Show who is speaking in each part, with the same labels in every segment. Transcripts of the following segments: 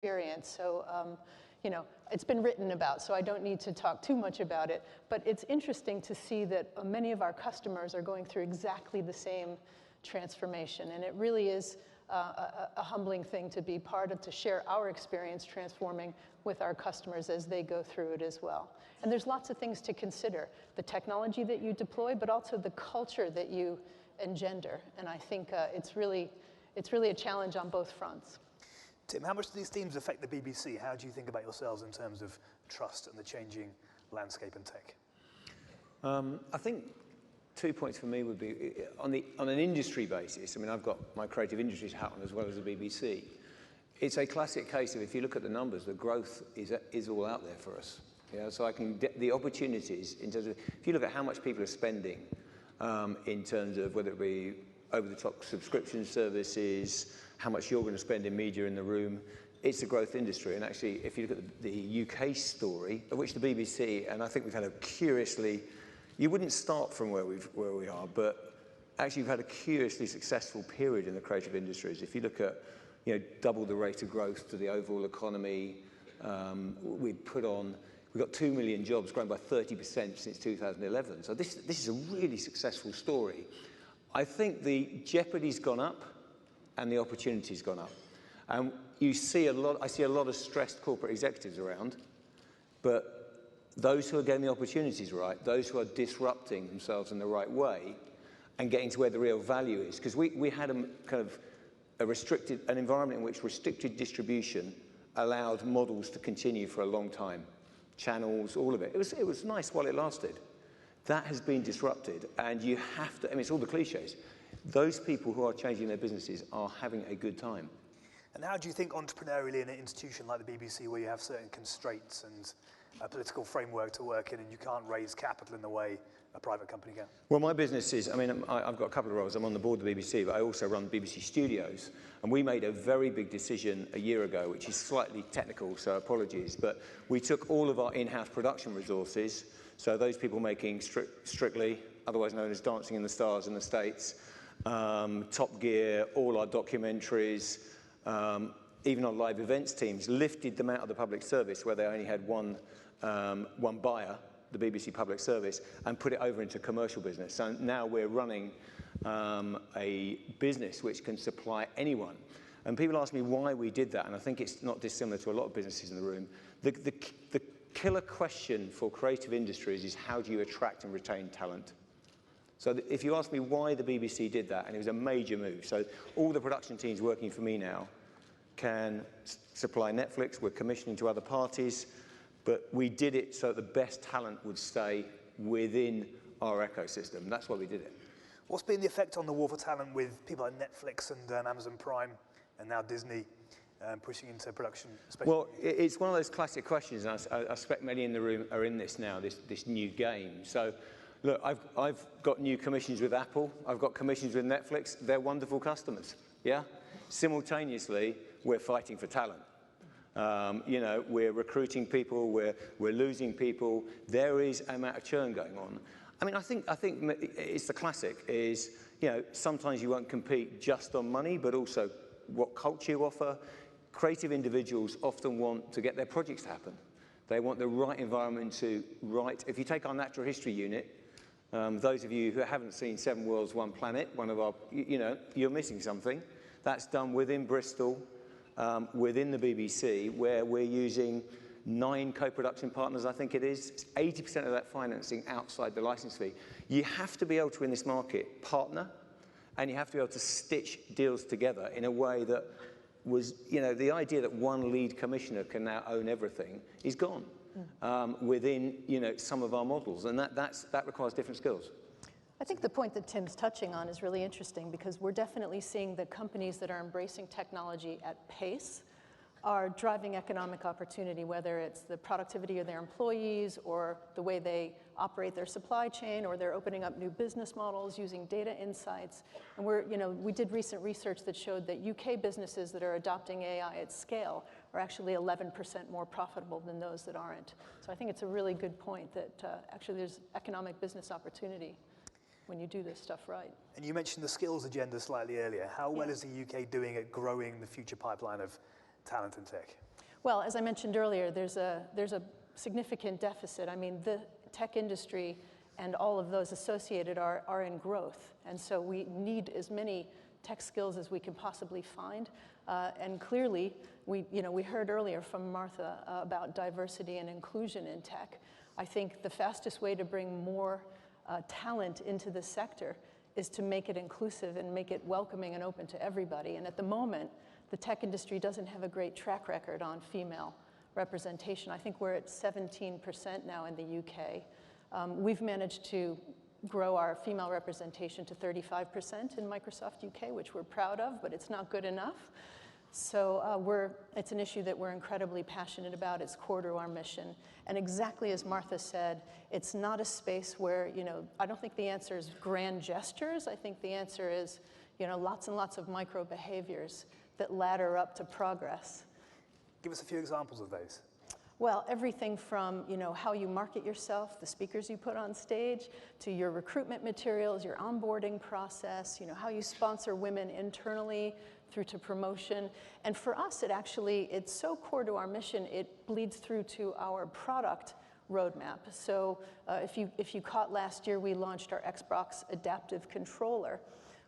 Speaker 1: experience. So, you know, it's been written about, so I don't need to talk too much about it. But it's interesting to see that many of our customers are going through exactly the same transformation. And it really is a humbling thing to be part of, to share our experience transforming with our customers as they go through it as well. And there's lots of things to consider. The technology that you deploy, but also the culture that you engender. And I think it's really a challenge on both fronts.
Speaker 2: Tim, how much do these themes affect the BBC? How do you think about yourselves in terms of trust and the changing landscape in tech?
Speaker 3: I think 2 points for me would be, on an industry basis, I mean, I've got my creative industries hat on as well as the BBC. It's a classic case of, if you look at the numbers, the growth is all out there for us. Yeah, so I can get the opportunities in terms of, if you look at how much people are spending in terms of whether it be over-the-top subscription services, how much you're going to spend in media in the room, it's a growth industry. And actually, if you look at the UK story, of which the BBC, and I think we've had a curiously, you wouldn't start from where we are, but actually we've had a curiously successful period in the creative industries. If you look at, you know, double the rate of growth to the overall economy, we've got 2 million jobs, grown by 30% since 2011. So this is a really successful story. I think the jeopardy's gone up and the opportunity's gone up. And I see a lot of stressed corporate executives around, but those who are getting the opportunities right, those who are disrupting themselves in the right way and getting to where the real value is. Because we had an environment in which restricted distribution allowed models to continue for a long time. Channels, all of it. It was nice while it lasted. That has been disrupted, and you have to, I mean, it's all the cliches. Those people who are changing their businesses are having a good time.
Speaker 2: And how do you think entrepreneurially in an institution like the BBC, where you have certain constraints and a political framework to work in, and you can't raise capital in the way a private company can?
Speaker 3: Well, my business is, I mean, I've got a couple of roles. I'm on the board of the BBC, but I also run BBC Studios. And we made a very big decision a year ago, which is slightly technical, so apologies. But we took all of our in-house production resources, so those people making Strictly, otherwise known as Dancing in the Stars in the States, Top Gear, all our documentaries, even our live events teams, lifted them out of the public service where they only had one buyer, the BBC Public Service, and put it over into commercial business. So now we're running a business which can supply anyone. And people ask me why we did that, and I think it's not dissimilar to a lot of businesses in the room. The killer question for creative industries is, how do you attract and retain talent? So if you ask me why the BBC did that, and it was a major move, so all the production teams working for me now can supply Netflix, we're commissioning to other parties, but we did it so the best talent would stay within our ecosystem. That's why we did it.
Speaker 2: What's been the effect on the war for talent with people like Netflix and Amazon Prime and now Disney pushing into production?
Speaker 3: Well, it's one of those classic questions, and I suspect many in the room are in this now, this new game. So, look, I've got new commissions with Apple. I've got commissions with Netflix. They're wonderful customers, yeah? Simultaneously, we're fighting for talent. You know, we're recruiting people, we're losing people. There is a amount of churn going on. I mean, I think it's the classic is, you know, sometimes you won't compete just on money, but also what culture you offer. Creative individuals often want to get their projects to happen. They want the right environment to write. If you take our natural history unit, those of you who haven't seen 7 Worlds, 1 Planet, one of our, you know, you're missing something. That's done within Bristol, within the BBC, where we're using 9 co-production partners, I think it is. It's 80% of that financing outside the license fee. You have to be able to, in this market, partner, and you have to be able to stitch deals together in a way that was, you know, the idea that one lead commissioner can now own everything is gone within, you know, some of our models, and that requires different skills.
Speaker 1: I think the point that Tim's touching on is really interesting, because we're definitely seeing the companies that are embracing technology at pace are driving economic opportunity, whether it's the productivity of their employees or the way they operate their supply chain, or they're opening up new business models using data insights. And we did recent research that showed that UK businesses that are adopting AI at scale are actually 11% more profitable than those that aren't. So I think it's a really good point that actually there's economic business opportunity when you do this stuff right.
Speaker 2: And you mentioned the skills agenda slightly earlier. How well is the UK doing at growing the future pipeline of talent in tech?
Speaker 1: Well, as I mentioned earlier, there's a significant deficit. I mean, the tech industry and all of those associated are in growth. And so we need as many tech skills as we can possibly find. And clearly, we heard earlier from Martha about diversity and inclusion in tech. I think the fastest way to bring more talent into the sector is to make it inclusive and make it welcoming and open to everybody. And at the moment, the tech industry doesn't have a great track record on female representation. I think we're at 17% now in the UK. We've managed to grow our female representation to 35% in Microsoft UK, which we're proud of, but it's not good enough. So it's an issue that we're incredibly passionate about. It's core to our mission. And exactly as Martha said, it's not a space where, I don't think the answer is grand gestures. I think the answer is, lots and lots of micro behaviors that ladder up to progress.
Speaker 2: Give us a few examples of those.
Speaker 1: Well, everything from how you market yourself, the speakers you put on stage, to your recruitment materials, your onboarding process, how you sponsor women internally through to promotion. And for us, it's so core to our mission, it bleeds through to our product roadmap. So if you caught last year, we launched our Xbox Adaptive Controller,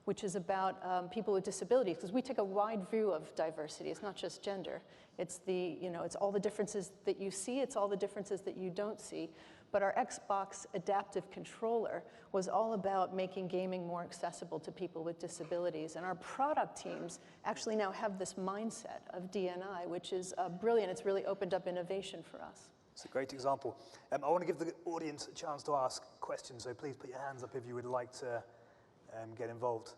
Speaker 1: which is about people with disabilities, because we take a wide view of diversity. It's not just gender. It's it's all the differences that you see, it's all the differences that you don't see. But our Xbox Adaptive Controller was all about making gaming more accessible to people with disabilities. And our product teams actually now have this mindset of D&I, which is brilliant. It's really opened up innovation for us.
Speaker 2: It's a great example. I want to give the audience a chance to ask questions, so please put your hands up if you would like to get involved.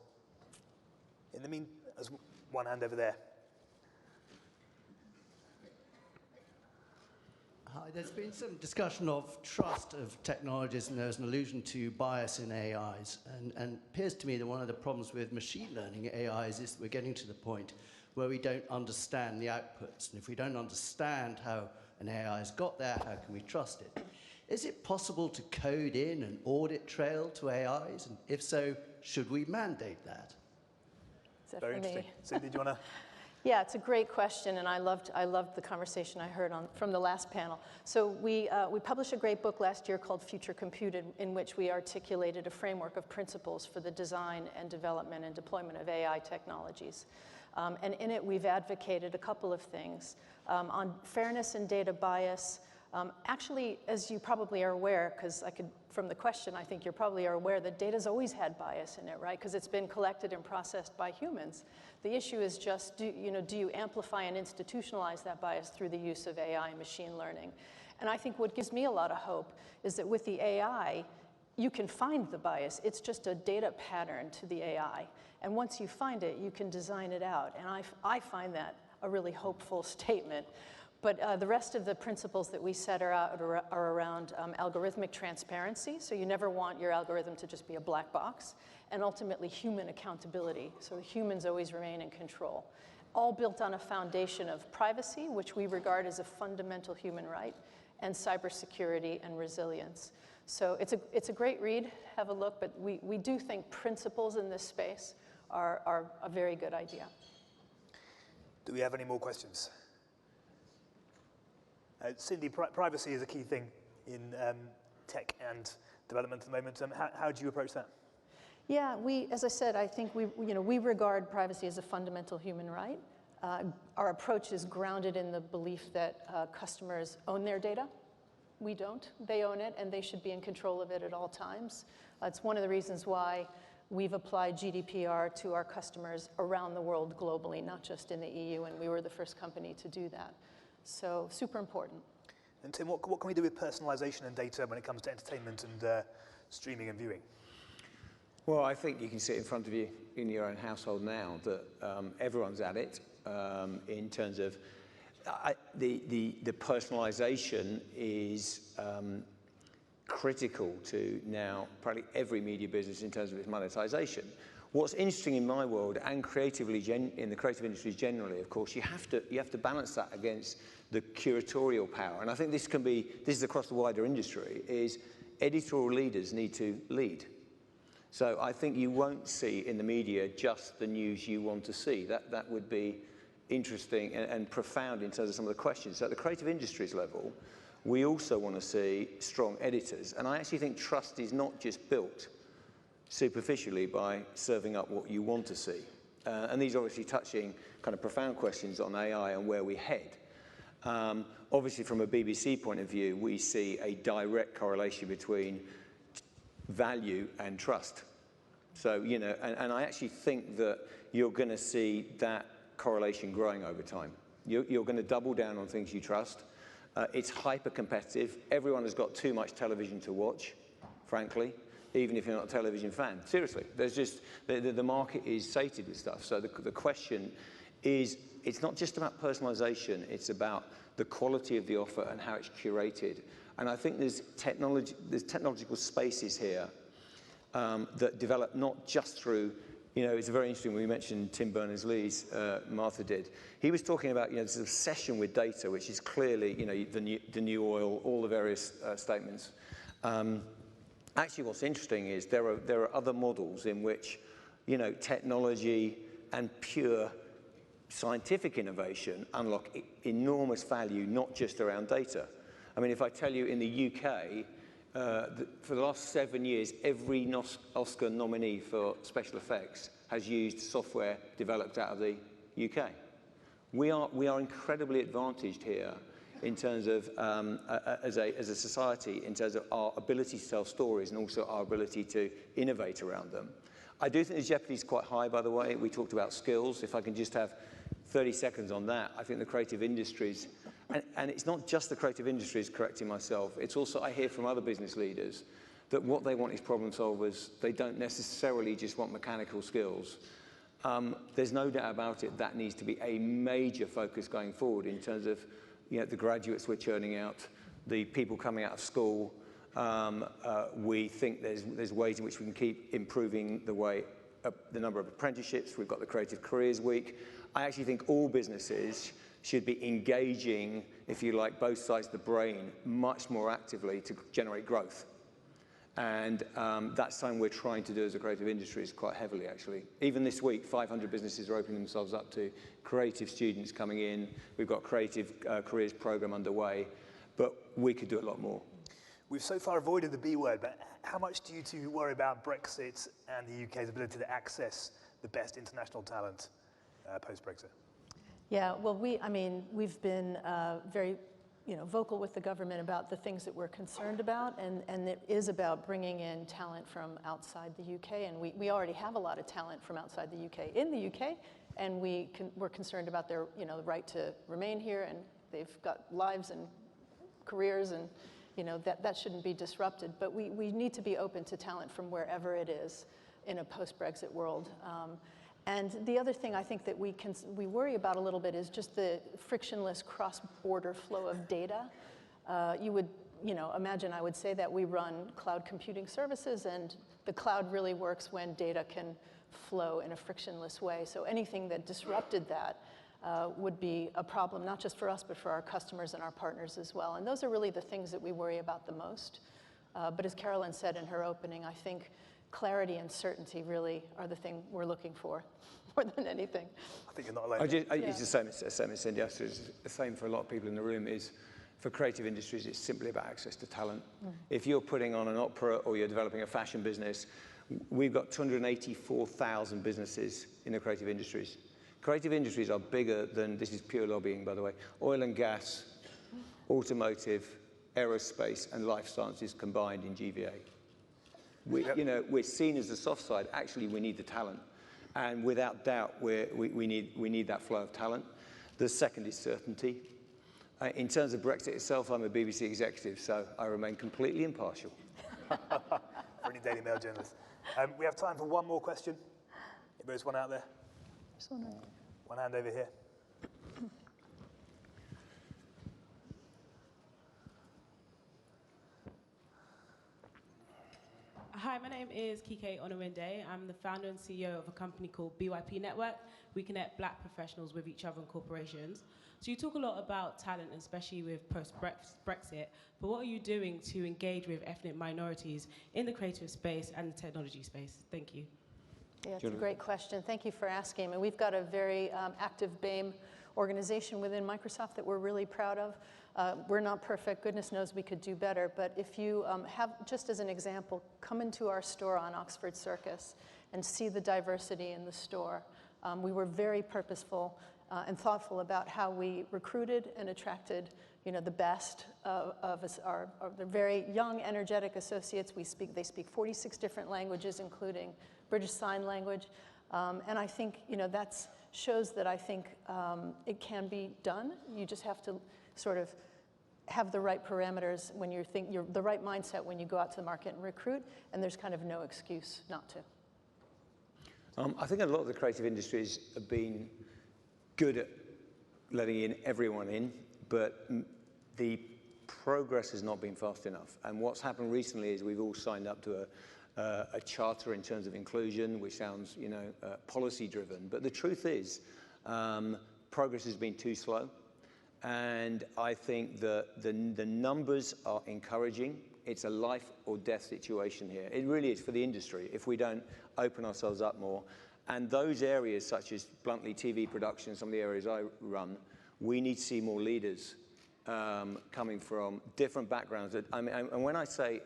Speaker 2: In the meantime, there's one hand over there.
Speaker 4: Hi, there's been some discussion of trust of technologies, and there's an allusion to bias in AIs. And it appears to me that one of the problems with machine learning AIs is that we're getting to the point where we don't understand the outputs. And if we don't understand how an AI has got there, how can we trust it? Is it possible to code in an audit trail to AIs? And if so, should we mandate that?
Speaker 1: Is that
Speaker 2: Very
Speaker 1: for me?
Speaker 2: interesting. Cindy, do you want to?
Speaker 1: Yeah, it's a great question, and I loved the conversation I heard from the last panel. So we published a great book last year called Future Computed, in which we articulated a framework of principles for the design and development and deployment of AI technologies. And in it, we've advocated a couple of things. On fairness and data bias, actually, as you probably are aware, because from the question, I think you probably are aware that data's always had bias in it, right? Because it's been collected and processed by humans. The issue is just, do you amplify and institutionalize that bias through the use of AI and machine learning? And I think what gives me a lot of hope is that with the AI, you can find the bias. It's just a data pattern to the AI. And once you find it, you can design it out. And I find that a really hopeful statement. But the rest of the principles that we set are around algorithmic transparency. So you never want your algorithm to just be a black box. And ultimately, human accountability. So the humans always remain in control. All built on a foundation of privacy, which we regard as a fundamental human right, and cybersecurity and resilience. So it's a great read. Have a look. But we do think principles in this space are a very good idea.
Speaker 2: Do we have any more questions? Cindy, privacy is a key thing in tech and development at the moment. How do you approach that?
Speaker 1: Yeah, as I said, I think we regard privacy as a fundamental human right. Our approach is grounded in the belief that customers own their data. We don't. They own it, and they should be in control of it at all times. It's one of the reasons why we've applied GDPR to our customers around the world globally, not just in the EU, and we were the first company to do that. So super important.
Speaker 2: And Tim, what can we do with personalization and data when it comes to entertainment and streaming and viewing?
Speaker 3: Well, I think you can see it in front of you in your own household now that everyone's at it in terms of the personalization is critical to now probably every media business in terms of its monetization. What's interesting in my world and creatively in the creative industries generally, of course, you have to balance that against the curatorial power. And I think this is across the wider industry, is editorial leaders need to lead. So I think you won't see in the media just the news you want to see. That would be interesting and profound in terms of some of the questions. So at the creative industries level, we also want to see strong editors. And I actually think trust is not just built superficially by serving up what you want to see. And these are obviously touching kind of profound questions on AI and where we head. Obviously, from a BBC point of view, we see a direct correlation between value and trust. So, you know, and I actually think that you're going to see that correlation growing over time. You're going to double down on things you trust. It's hyper competitive. Everyone has got too much television to watch, frankly, even if you're not a television fan. Seriously, there's just, the market is sated with stuff. So the question is, it's not just about personalization, it's about the quality of the offer and how it's curated. And I think there's technological spaces here that develop not just through, you know, it's very interesting when we mentioned Tim Berners-Lee's, Martha did. He was talking about, you know, this obsession with data, which is clearly, you know, the new oil, all the various statements. Actually, what's interesting is there are other models in which, you know, technology and pure scientific innovation unlock enormous value, not just around data. I mean, if I tell you in the UK, for the last 7 years, every Oscar nominee for special effects has used software developed out of the UK. We are incredibly advantaged here in terms of, as a society, in terms of our ability to tell stories and also our ability to innovate around them. I do think the jeopardy is quite high, by the way. We talked about skills. If I can just have 30 seconds on that, I think the creative industries, and it's not just the creative industries, correcting myself, it's also, I hear from other business leaders that what they want is problem solvers. They don't necessarily just want mechanical skills. There's no doubt about it, that needs to be a major focus going forward in terms of, you know, the graduates we're churning out, the people coming out of school. We think there's ways in which we can keep improving the number of apprenticeships. We've got the Creative Careers Week. I actually think all businesses should be engaging, if you like, both sides of the brain much more actively to generate growth. And that's something we're trying to do as a creative industries quite heavily, actually. Even this week, 500 businesses are opening themselves up to creative students coming in. We've got Creative Careers program underway, but we could do a lot more.
Speaker 2: We've so far avoided the B word, but how much do you two worry about Brexit and the UK's ability to access the best international talent post-Brexit?
Speaker 1: Yeah, well, we've been very, you know, vocal with the government about the things that we're concerned about, and it is about bringing in talent from outside the UK, and we already have a lot of talent from outside the UK in the UK, and we're concerned about their, you know, the right to remain here, and they've got lives and careers, and, you know, that shouldn't be disrupted. But we need to be open to talent from wherever it is in a post-Brexit world. And the other thing I think that we worry about a little bit is just the frictionless cross-border flow of data. You would, you know, imagine I would say that we run cloud computing services, and the cloud really works when data can flow in a frictionless way. So anything that disrupted that would be a problem, not just for us, but for our customers and our partners as well. And those are really the things that we worry about the most. But as Carolyn said in her opening, I think clarity and certainty really are the thing we're looking for more than anything.
Speaker 2: I think you're not alone.
Speaker 3: It's the same as Cindy. It's the same for a lot of people in the room. Is for creative industries, it's simply about access to talent. If you're putting on an opera or you're developing a fashion business, we've got 284,000 businesses in the creative industries. Creative industries are bigger than, this is pure lobbying, by the way, oil and gas, automotive, aerospace, and life sciences combined in GVA. You know, we're seen as the soft side. Actually, we need the talent, and without doubt, we need that flow of talent. The second is certainty. In terms of Brexit itself, I'm a BBC executive, so I remain completely impartial.
Speaker 2: For any Daily Mail journalist. We have time for one more question. If there's one out there. One hand over here.
Speaker 5: Hi, my name is Kike Onowinde. I'm the founder and CEO of a company called BYP Network. We connect black professionals with each other and corporations. So you talk a lot about talent, especially with post-Brexit, but what are you doing to engage with ethnic minorities in the creative space and the technology space? Thank you.
Speaker 1: Yeah, it's a great question. Thank you for asking. I mean, we've got a very active BAME organization within Microsoft that we're really proud of. We're not perfect. Goodness knows we could do better. But if you have, just as an example, come into our store on Oxford Circus and see the diversity in the store. We were very purposeful and thoughtful about how we recruited and attracted, the best of us, the very young, energetic associates. They speak 46 different languages, including British Sign Language. And I think, that shows that I think it can be done. You just have to sort of have the right parameters when you're the right mindset when you go out to the market and recruit, and there's kind of no excuse not to.
Speaker 3: I think a lot of the creative industries have been good at letting everyone in, but the progress has not been fast enough. And what's happened recently is we've all signed up to a charter in terms of inclusion, which sounds, policy-driven. But the truth is, progress has been too slow. And I think that the numbers are encouraging. It's a life or death situation here. It really is for the industry if we don't open ourselves up more. And those areas, such as bluntly TV production, some of the areas I run, we need to see more leaders coming from different backgrounds. And when I say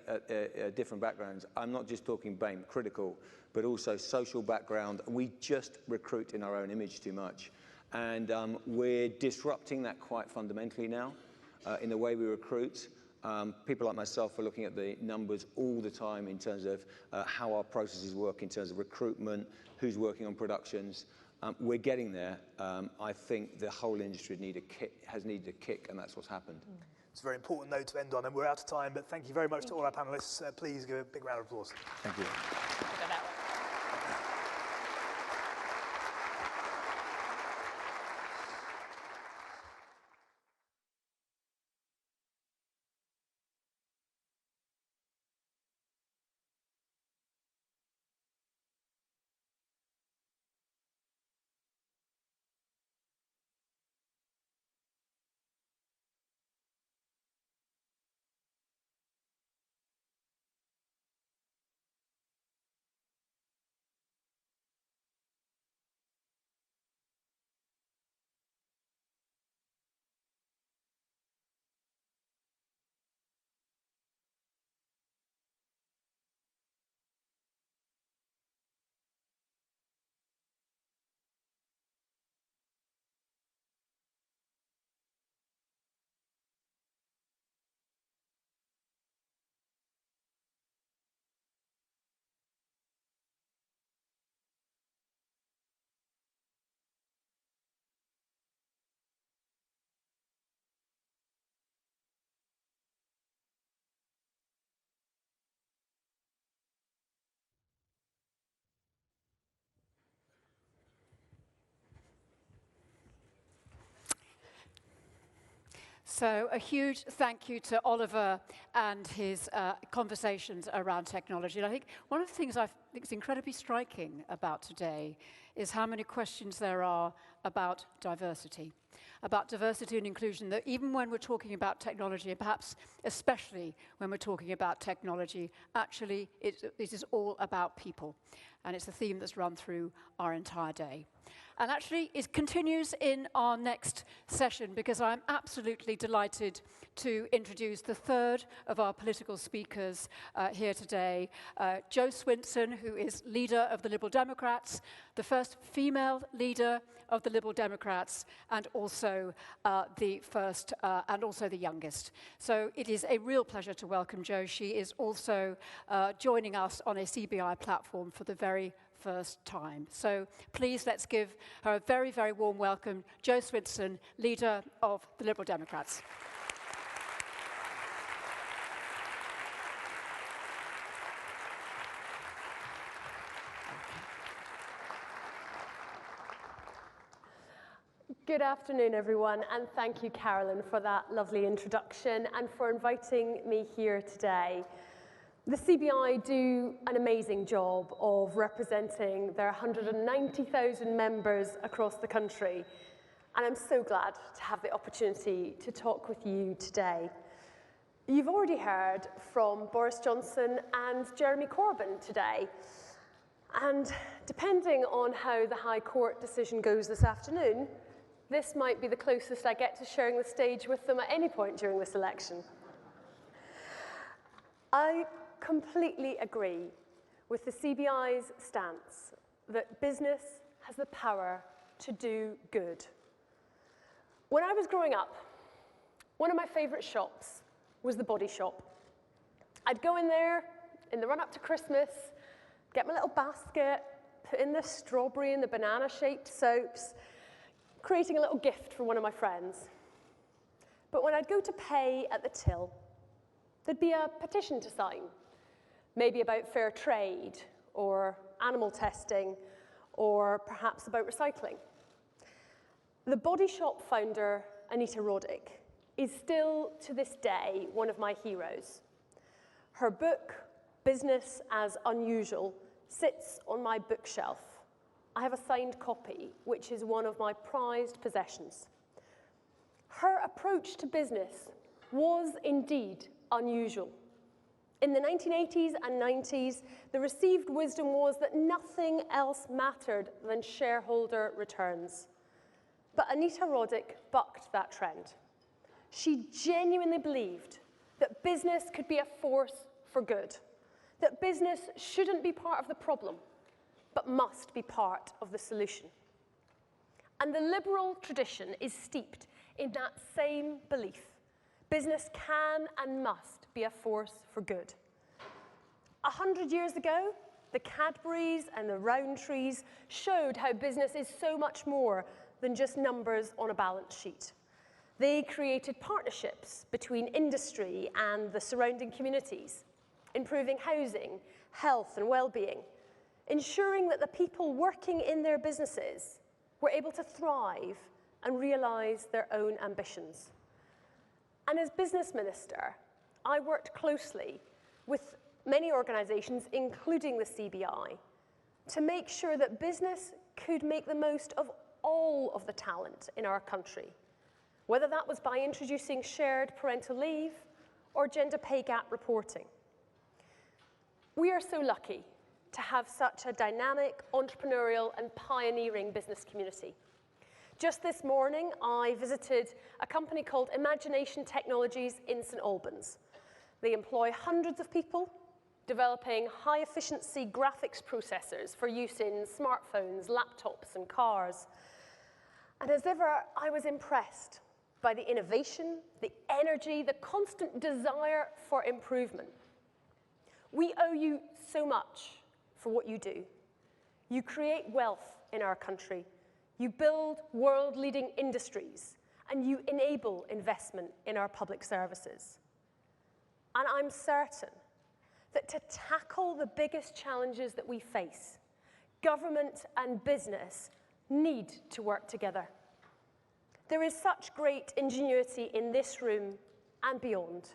Speaker 3: different backgrounds, I'm not just talking BAME, critical, but also social background. We just recruit in our own image too much. And we're disrupting that quite fundamentally now in the way we recruit. People like myself are looking at the numbers all the time in terms of how our processes work, in terms of recruitment, who's working on productions. We're getting there. I think the whole industry has needed a kick, and that's what's happened.
Speaker 2: It's a very important note to end on, and we're out of time, but thank you very much to all our panelists. Please give a big round of applause.
Speaker 3: Thank you.
Speaker 6: So a huge thank you to Oliver and his conversations around technology. And I think one of the things I think is incredibly striking about today is how many questions there are about diversity and inclusion, that even when we're talking about technology, and perhaps especially when we're talking about technology, actually it is all about people. And it's a theme that's run through our entire day. And actually, it continues in our next session, because I'm absolutely delighted to introduce the third of our political speakers here today, Jo Swinson, who is leader of the Liberal Democrats, the first female leader of the Liberal Democrats, and also the first and also the youngest. So it is a real pleasure to welcome Jo. She is also joining us on a CBI platform for the very first time. So please, let's give her a very, very warm welcome, Jo Swinson, leader of the Liberal Democrats.
Speaker 7: Good afternoon, everyone, and thank you, Carolyn, for that lovely introduction and for inviting me here today. The CBI do an amazing job of representing their 190,000 members across the country, and I'm so glad to have the opportunity to talk with you today. You've already heard from Boris Johnson and Jeremy Corbyn today, and depending on how the High Court decision goes this afternoon, this might be the closest I get to sharing the stage with them at any point during this election. I completely agree with the CBI's stance that business has the power to do good. When I was growing up, one of my favorite shops was the Body Shop. I'd go in there in the run-up to Christmas, get my little basket, put in the strawberry and the banana-shaped soaps, creating a little gift for one of my friends. But when I'd go to pay at the till, there'd be a petition to sign, maybe about fair trade, or animal testing, or perhaps about recycling. The Body Shop founder, Anita Roddick, is still, to this day, one of my heroes. Her book, Business as Unusual, sits on my bookshelf. I have a signed copy, which is one of my prized possessions. Her approach to business was indeed unusual. In the 1980s and 90s, the received wisdom was that nothing else mattered than shareholder returns. But Anita Roddick bucked that trend. She genuinely believed that business could be a force for good, that business shouldn't be part of the problem, but must be part of the solution. And the liberal tradition is steeped in that same belief. Business can and must be a force for good. 100 years ago, the Cadburys and the Rowntrees showed how business is so much more than just numbers on a balance sheet. They created partnerships between industry and the surrounding communities, improving housing, health, and well-being, ensuring that the people working in their businesses were able to thrive and realize their own ambitions. And as business minister, I worked closely with many organizations, including the CBI, to make sure that business could make the most of all of the talent in our country, whether that was by introducing shared parental leave or gender pay gap reporting. We are so lucky to have such a dynamic, entrepreneurial, and pioneering business community. Just this morning, I visited a company called Imagination Technologies in St. Albans. They employ hundreds of people, developing high-efficiency graphics processors for use in smartphones, laptops, and cars. And as ever, I was impressed by the innovation, the energy, the constant desire for improvement. We owe you so much for what you do. You create wealth in our country. You build world-leading industries, and you enable investment in our public services. And I'm certain that to tackle the biggest challenges that we face, government and business need to work together. There is such great ingenuity in this room and beyond.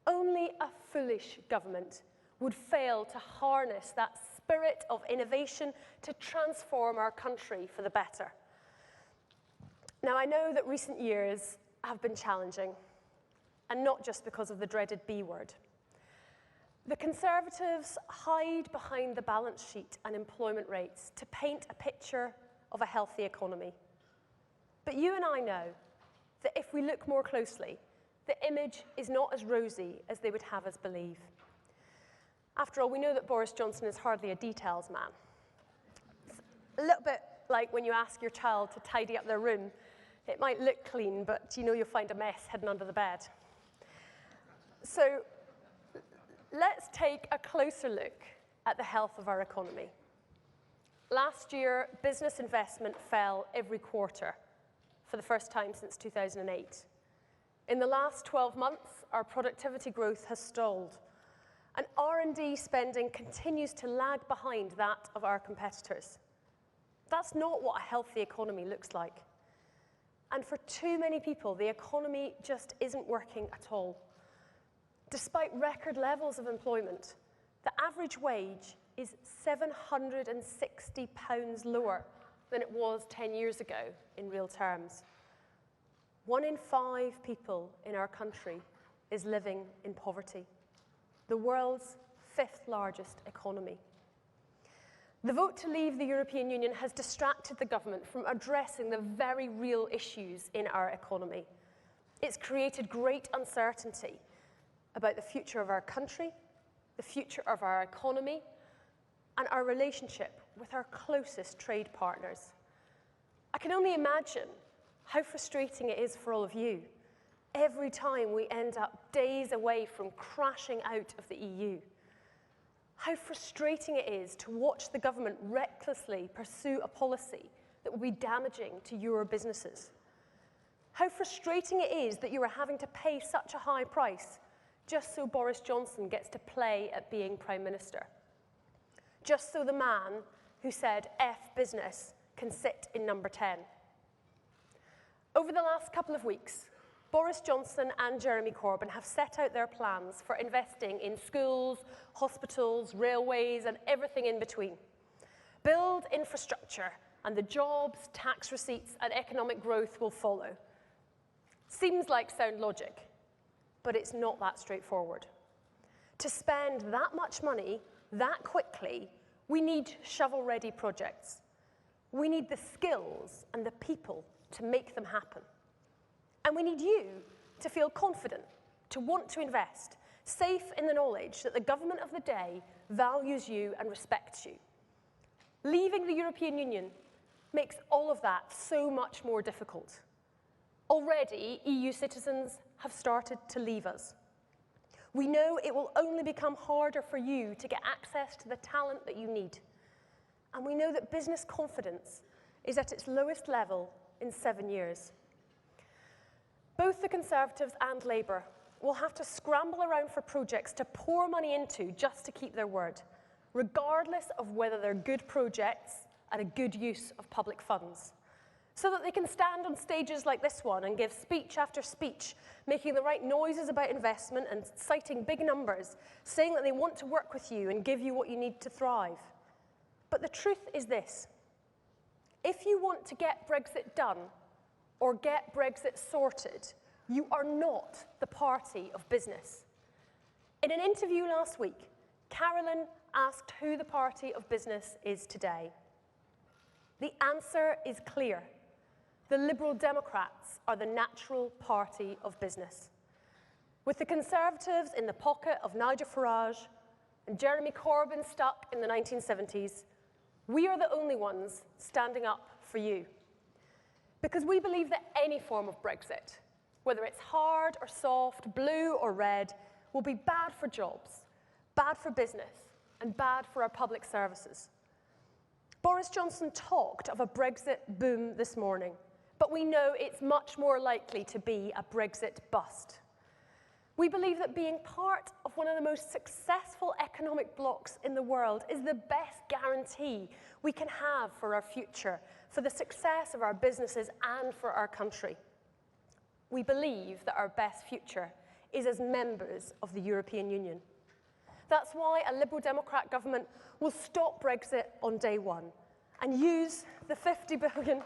Speaker 7: Only a foolish government would fail to harness that spirit of innovation to transform our country for the better. Now, I know that recent years have been challenging, and not just because of the dreaded B word. The Conservatives hide behind the balance sheet and employment rates to paint a picture of a healthy economy. But you and I know that if we look more closely, the image is not as rosy as they would have us believe. After all, we know that Boris Johnson is hardly a details man. It's a little bit like when you ask your child to tidy up their room. It might look clean, but you know you'll find a mess hidden under the bed. So let's take a closer look at the health of our economy. Last year, business investment fell every quarter for the first time since 2008. In the last 12 months, our productivity growth has stalled, and R&D spending continues to lag behind that of our competitors. That's not what a healthy economy looks like. And for too many people, the economy just isn't working at all. Despite record levels of employment, the average wage is £760 lower than it was 10 years ago in real terms. 1 in 5 people in our country is living in poverty, the world's 5th largest economy. The vote to leave the European Union has distracted the government from addressing the very real issues in our economy. It's created great uncertainty about the future of our country, the future of our economy, and our relationship with our closest trade partners. I can only imagine how frustrating it is for all of you every time we end up days away from crashing out of the EU. How frustrating it is to watch the government recklessly pursue a policy that will be damaging to your businesses. How frustrating it is that you are having to pay such a high price just so Boris Johnson gets to play at being Prime Minister. Just so the man who said F business can sit in number 10. Over the last couple of weeks, Boris Johnson and Jeremy Corbyn have set out their plans for investing in schools, hospitals, railways, and everything in between. Build infrastructure, and the jobs, tax receipts, and economic growth will follow. Seems like sound logic, but it's not that straightforward. To spend that much money that quickly, we need shovel-ready projects. We need the skills and the people to make them happen. And we need you to feel confident, to want to invest, safe in the knowledge that the government of the day values you and respects you. Leaving the European Union makes all of that so much more difficult. Already, EU citizens have started to leave us. We know it will only become harder for you to get access to the talent that you need. And we know that business confidence is at its lowest level in 7 years. Both the Conservatives and Labour will have to scramble around for projects to pour money into just to keep their word, regardless of whether they're good projects and a good use of public funds, so that they can stand on stages like this one and give speech after speech, making the right noises about investment and citing big numbers, saying that they want to work with you and give you what you need to thrive. But the truth is this: if you want to get Brexit done, or get Brexit sorted, you are not the party of business. In an interview last week, Carolyn asked who the party of business is today. The answer is clear. The Liberal Democrats are the natural party of business. With the Conservatives in the pocket of Nigel Farage and Jeremy Corbyn stuck in the 1970s, we are the only ones standing up for you. Because we believe that any form of Brexit, whether it's hard or soft, blue or red, will be bad for jobs, bad for business, and bad for our public services. Boris Johnson talked of a Brexit boom this morning, but we know it's much more likely to be a Brexit bust. We believe that being part of one of the most successful economic blocs in the world is the best guarantee we can have for our future, for the success of our businesses and for our country. We believe that our best future is as members of the European Union. That's why a Liberal Democrat government will stop Brexit on day one and use the 50 billion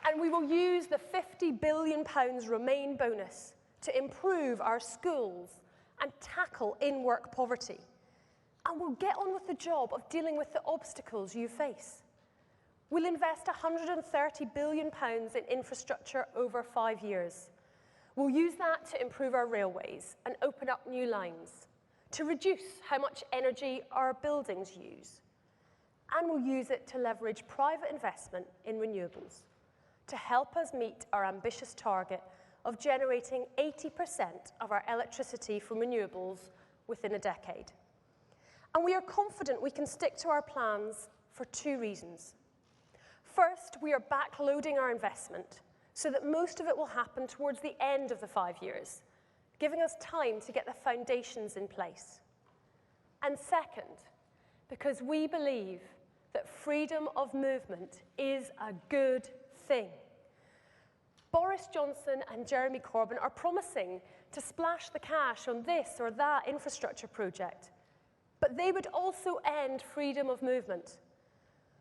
Speaker 7: and we will use the £50 billion Remain bonus to improve our schools and tackle in-work poverty. And we'll get on with the job of dealing with the obstacles you face. We'll invest £130 billion in infrastructure over 5 years. We'll use that to improve our railways and open up new lines, to reduce how much energy our buildings use. And we'll use it to leverage private investment in renewables, to help us meet our ambitious target of generating 80% of our electricity from renewables within a decade. And we are confident we can stick to our plans for 2 reasons. First, we are backloading our investment so that most of it will happen towards the end of the 5 years, giving us time to get the foundations in place. And second, because we believe that freedom of movement is a good thing. Boris Johnson and Jeremy Corbyn are promising to splash the cash on this or that infrastructure project, but they would also end freedom of movement.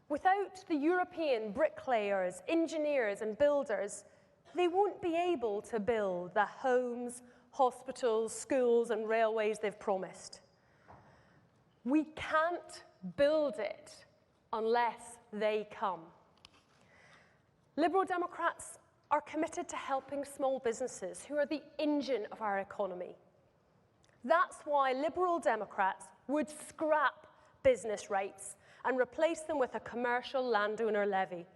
Speaker 7: Without the European bricklayers, engineers, and builders, they won't be able to build the homes, hospitals, schools, and railways they've promised. We can't build it unless they come. Liberal Democrats are committed to helping small businesses who are the engine of our economy. That's why Liberal Democrats would scrap business rates and replace them with a commercial landowner levy.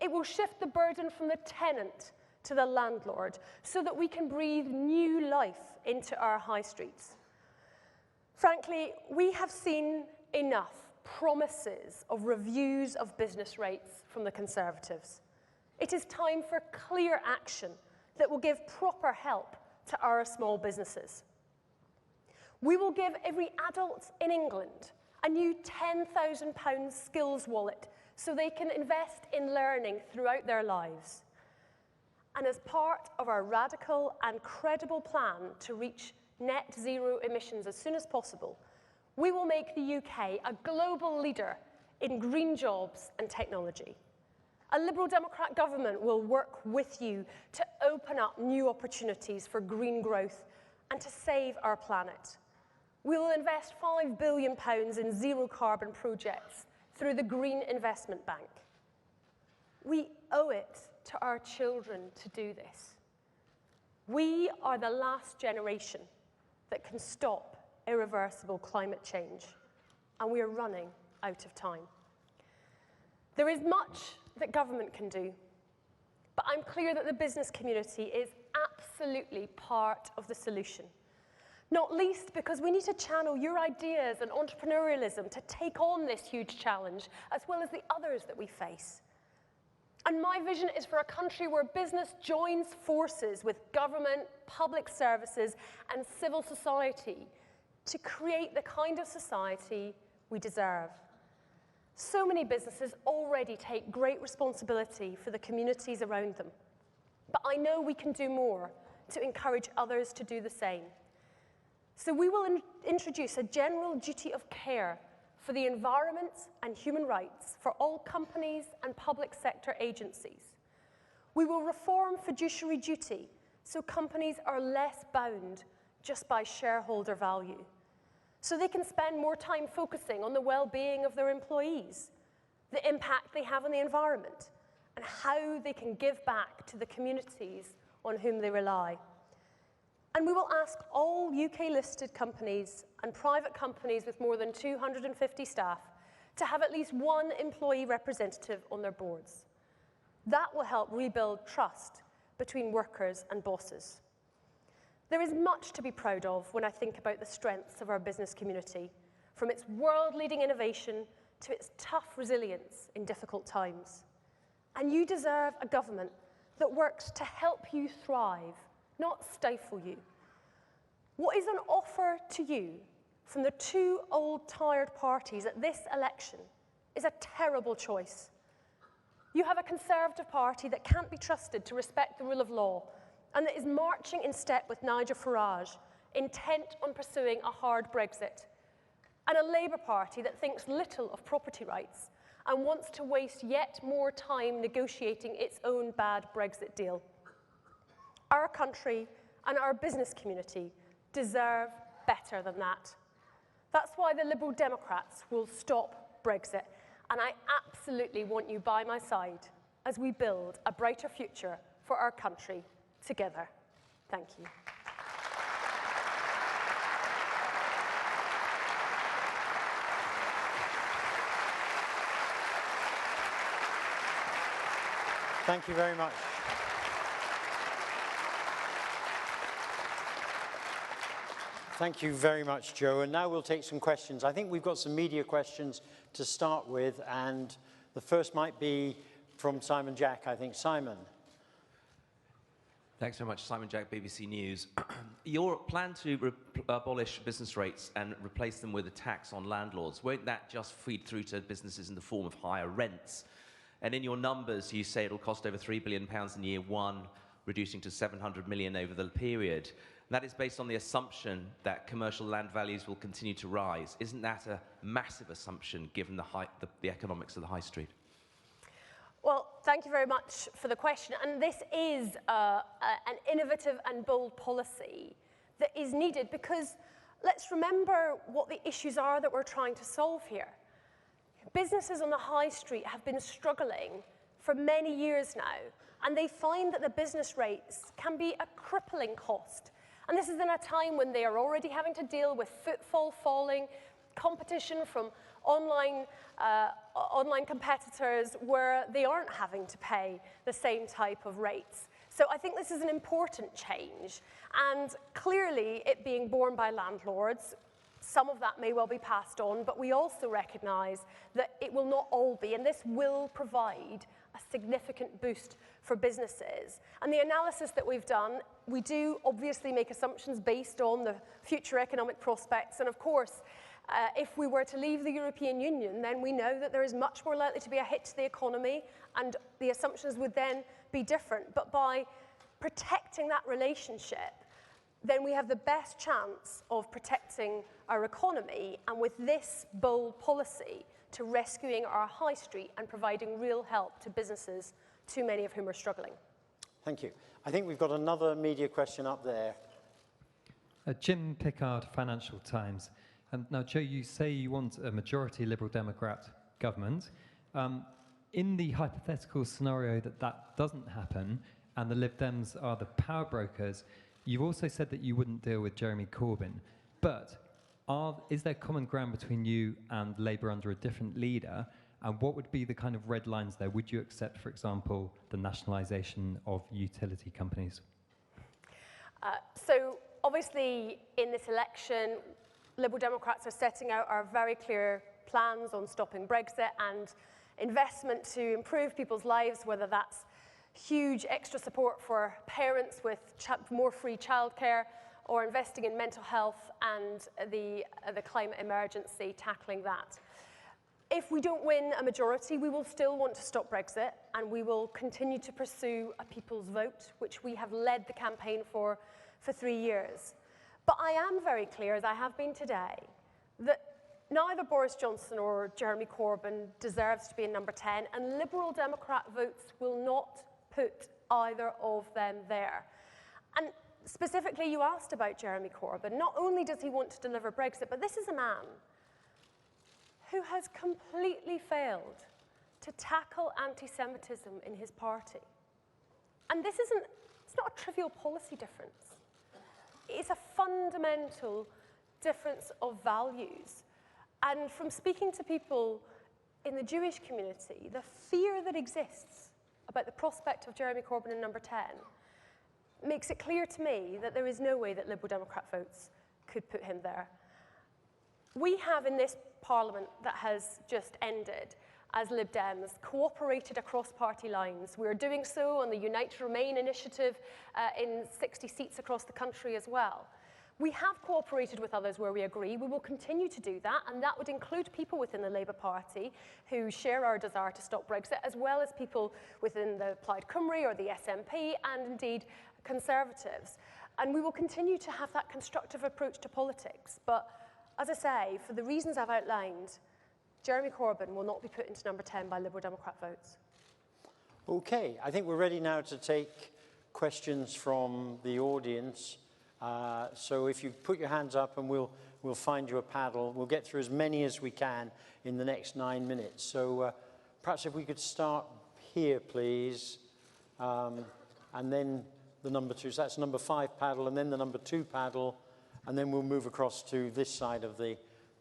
Speaker 7: It will shift the burden from the tenant to the landlord so that we can breathe new life into our high streets. Frankly, we have seen enough promises of reviews of business rates from the Conservatives. It is time for clear action that will give proper help to our small businesses. We will give every adult in England a new £10,000 skills wallet so they can invest in learning throughout their lives. And as part of our radical and credible plan to reach net zero emissions as soon as possible, we will make the UK a global leader in green jobs and technology. A Liberal Democrat government will work with you to open up new opportunities for green growth and to save our planet. We will invest £5 billion in zero carbon projects through the Green Investment Bank. We owe it to our children to do this. We are the last generation that can stop irreversible climate change, and we are running out of time. There is much that government can do, but I'm clear that the business community is absolutely part of the solution. Not least because we need to channel your ideas and entrepreneurialism to take on this huge challenge, as well as the others that we face. And my vision is for a country where business joins forces with government, public services, and civil society to create the kind of society we deserve. So many businesses already take great responsibility for the communities around them. But I know we can do more to encourage others to do the same. So we will introduce a general duty of care for the environment and human rights for all companies and public sector agencies. We will reform fiduciary duty so companies are less bound just by shareholder value, so they can spend more time focusing on the well-being of their employees, the impact they have on the environment, and how they can give back to the communities on whom they rely. And we will ask all UK-listed companies and private companies with more than 250 staff to have at least one employee representative on their boards. That will help rebuild trust between workers and bosses. There is much to be proud of when I think about the strengths of our business community, from its world-leading innovation to its tough resilience in difficult times. And you deserve a government that works to help you thrive, not stifle you. What is on offer to you from the two old, tired parties at this election is a terrible choice. You have a Conservative Party that can't be trusted to respect the rule of law and that is marching in step with Nigel Farage, intent on pursuing a hard Brexit, and a Labour Party that thinks little of property rights and wants to waste yet more time negotiating its own bad Brexit deal. Our country and our business community deserve better than that. That's why the Liberal Democrats will stop Brexit, and I absolutely want you by my side as we build a brighter future for our country together. Thank you.
Speaker 3: Thank you very much. Thank you very much, Jo. And now we'll take some questions. I think we've got some media questions to start with, and the first might be from Simon Jack, I think. Simon.
Speaker 8: Thanks very much. Simon Jack, BBC News. Your plan to abolish business rates and replace them with a tax on landlords, won't that just feed through to businesses in the form of higher rents? And in your numbers, you say it'll cost over £3 billion in year one, reducing to 700 million over the period. That is based on the assumption that commercial land values will continue to rise. Isn't that a massive assumption given the economics of the high street?
Speaker 7: Well, thank you very much for the question. And this is an innovative and bold policy that is needed because let's remember what the issues are that we're trying to solve here. Businesses on the high street have been struggling for many years now, and they find that the business rates can be a crippling cost. And this is in a time when they are already having to deal with footfall falling, competition from online competitors where they aren't having to pay the same type of rates. So I think this is an important change. And clearly, it being borne by landlords, some of that may well be passed on, but we also recognize that it will not all be, and this will provide a significant boost for businesses. And the analysis that we've done, we do obviously make assumptions based on the future economic prospects. And of course, if we were to leave the European Union, then we know that there is much more likely to be a hit to the economy, and the assumptions would then be different. But by protecting that relationship, then we have the best chance of protecting our economy, and with this bold policy to rescuing our high street and providing real help to businesses, too many of whom are struggling.
Speaker 9: Thank you. I think we've got another media question up there.
Speaker 10: Jim Pickard, Financial Times. Now, Jo, you say you want a majority Liberal Democrat government. In the hypothetical scenario that that doesn't happen and the Lib Dems are the power brokers, you've also said that you wouldn't deal with Jeremy Corbyn. But is there common ground between you and Labour under a different leader? And what would be the kind of red lines there? Would you accept, for example, the nationalisation of utility companies?
Speaker 7: So obviously, in this election, Liberal Democrats are setting out our very clear plans on stopping Brexit and investment to improve people's lives, whether that's huge extra support for parents with more free childcare, or investing in mental health and the climate emergency, tackling that. If we don't win a majority, we will still want to stop Brexit, and we will continue to pursue a people's vote, which we have led the campaign for 3 years. But I am very clear, as I have been today, that neither Boris Johnson or Jeremy Corbyn deserves to be in number 10, and Liberal Democrat votes will not put either of them there. And specifically, you asked about Jeremy Corbyn. Not only does he want to deliver Brexit, but this is a man who has completely failed to tackle anti-Semitism in his party. And it's not a trivial policy difference. It's a fundamental difference of values. And from speaking to people in the Jewish community, the fear that exists about the prospect of Jeremy Corbyn in number 10 makes it clear to me that there is no way that Liberal Democrat votes could put him there. We have in this Parliament that has just ended, as Lib Dems, cooperated across party lines. We're doing so on the Unite to Remain initiative in 60 seats across the country as well. We have cooperated with others where we agree. We will continue to do that, and that would include people within the Labour Party who share our desire to stop Brexit, as well as people within the Plaid Cymru or the SNP, and indeed Conservatives. And we will continue to have that constructive approach to politics. But as I say, for the reasons I've outlined, Jeremy Corbyn will not be put into number 10 by Liberal Democrat votes.
Speaker 9: Okay, I think we're ready now to take questions from the audience. So if you put your hands up, and we'll find you a paddle. We'll get through as many as we can in the next 9 minutes. So perhaps if we could start here, please, and then the number 2. So that's number 5 paddle, and then the number 2 paddle, and then we'll move across to this side of the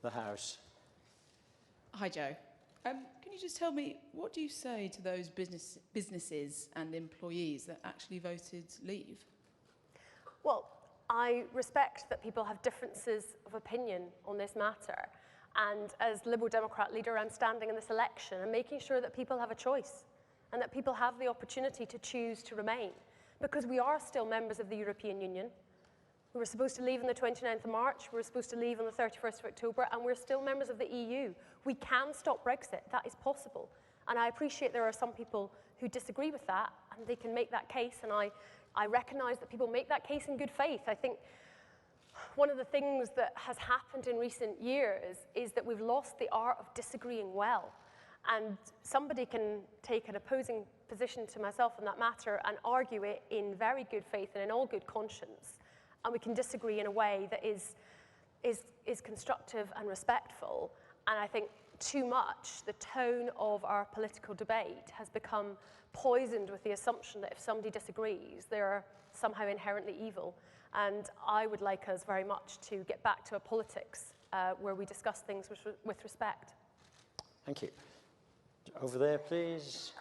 Speaker 9: house.
Speaker 11: Hi, Jo. Can you just tell me, what do you say to those businesses and employees that actually voted leave?
Speaker 7: Well, I respect that people have differences of opinion on this matter. And as Liberal Democrat leader, I'm standing in this election and making sure that people have a choice and that people have the opportunity to choose to remain, because we are still members of the European Union. We were supposed to leave on the 29th of March, we were supposed to leave on the 31st of October, and we're still members of the EU. We can stop Brexit, that is possible. And I appreciate there are some people who disagree with that, and they can make that case, and I recognise that people make that case in good faith. I think one of the things that has happened in recent years is that we've lost the art of disagreeing well. And somebody can take an opposing position to myself on that matter and argue it in very good faith and in all good conscience. And we can disagree in a way that is is constructive and respectful. And I think too much, the tone of our political debate has become poisoned with the assumption that if somebody disagrees, they're somehow inherently evil. And I would like us very much to get back to a politics where we discuss things with respect.
Speaker 9: Thank you. Over there, please.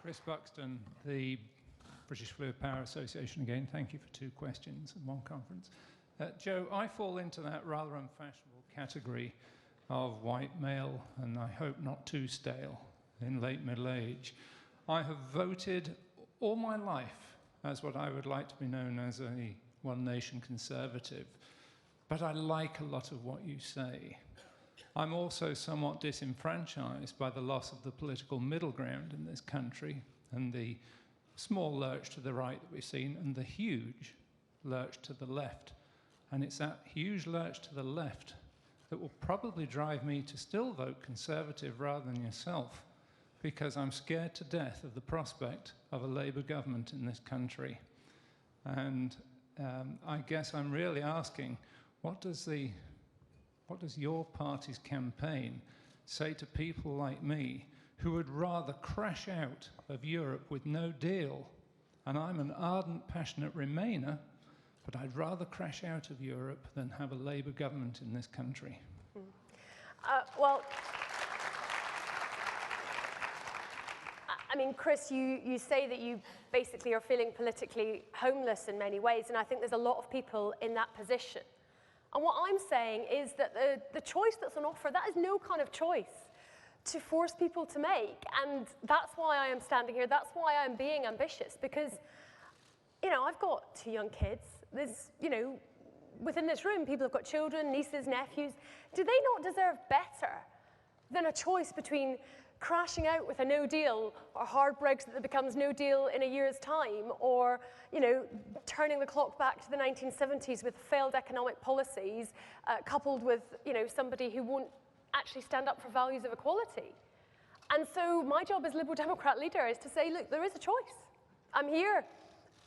Speaker 12: Chris Buxton, the British Fluid Power Association again. Thank you for 2 questions in one conference. Jo, I fall into that rather unfashionable category of white male, and I hope not too stale, in late middle age. I have voted all my life as what I would like to be known as a one nation conservative, but I like a lot of what you say. I'm also somewhat disenfranchised by the loss of the political middle ground in this country and the small lurch to the right that we've seen and the huge lurch to the left. And it's that huge lurch to the left that will probably drive me to still vote Conservative rather than yourself, because I'm scared to death of the prospect of a Labour government in this country. And I guess I'm really asking, what does your party's campaign say to people like me who would rather crash out of Europe with no deal? And I'm an ardent, passionate Remainer, but I'd rather crash out of Europe than have a Labour government in this country.
Speaker 7: Well, I mean, Chris, you say that you basically are feeling politically homeless in many ways, and I think there's a lot of people in that position. And what I'm saying is that the choice that's on offer, that is no kind of choice to force people to make. And that's why I am standing here. That's why I'm being ambitious, because, you know, I've got 2 young kids. There's, you know, within this room, people have got children, nieces, nephews. Do they not deserve better than a choice between crashing out with a no deal or hard Brexit that becomes no deal in a year's time, or, you know, turning the clock back to the 1970s with failed economic policies coupled with, you know, somebody who won't actually stand up for values of equality? And so my job as Liberal Democrat leader is to say, look, there is a choice. I'm here.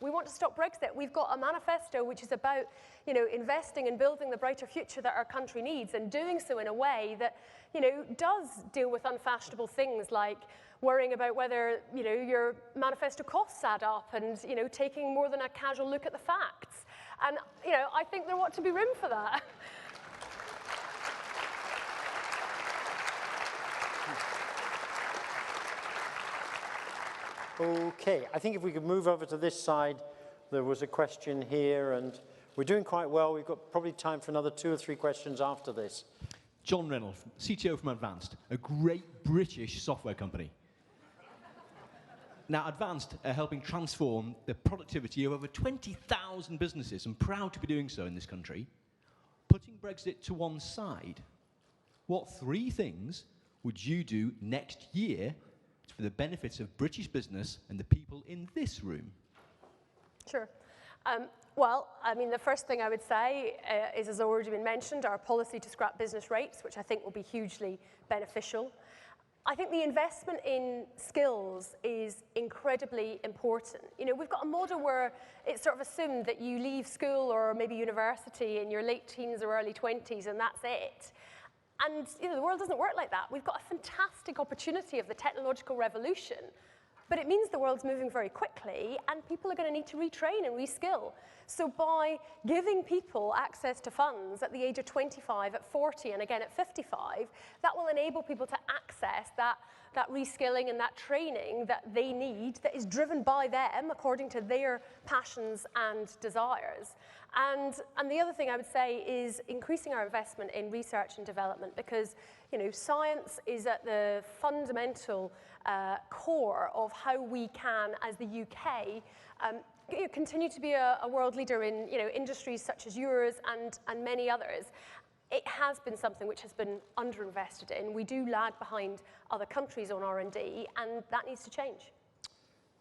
Speaker 7: We want to stop Brexit. We've got a manifesto which is about, you know, investing and building the brighter future that our country needs, and doing so in a way that, you know, does deal with unfashionable things like worrying about whether, you know, your manifesto costs add up, and, you know, taking more than a casual look at the facts. And, you know, I think there ought to be room for that.
Speaker 9: Okay, I think if we could move over to this side, there was a question here, and we're doing quite well. We've got probably time for another 2 or 3 questions after this.
Speaker 13: John Reynolds, CTO from Advanced, a great British software company. Now, Advanced are helping transform the productivity of over 20,000 businesses, and proud to be doing so in this country. Putting Brexit to one side, what 3 things would you do next year for the benefits of British business and the people in this room?
Speaker 7: Sure. Well, I mean, the first thing I would say is, as already been mentioned, our policy to scrap business rates, which I think will be hugely beneficial. I think the investment in skills is incredibly important. You know, we've got a model where it's sort of assumed that you leave school or maybe university in your late teens or early 20s and that's it. And, you know, the world doesn't work like that. We've got a fantastic opportunity of the technological revolution, but it means the world's moving very quickly and people are going to need to retrain and reskill. So by giving people access to funds at the age of 25, at 40, and again at 55, that will enable people to access that reskilling and that training that they need, that is driven by them according to their passions and desires. And the other thing I would say is increasing our investment in research and development, because, you know, science is at the fundamental core of how we can, as the UK, continue to be a world leader in, you know, industries such as yours and many others. It has been something which has been underinvested in. We do lag behind other countries on R&D, and that needs to change.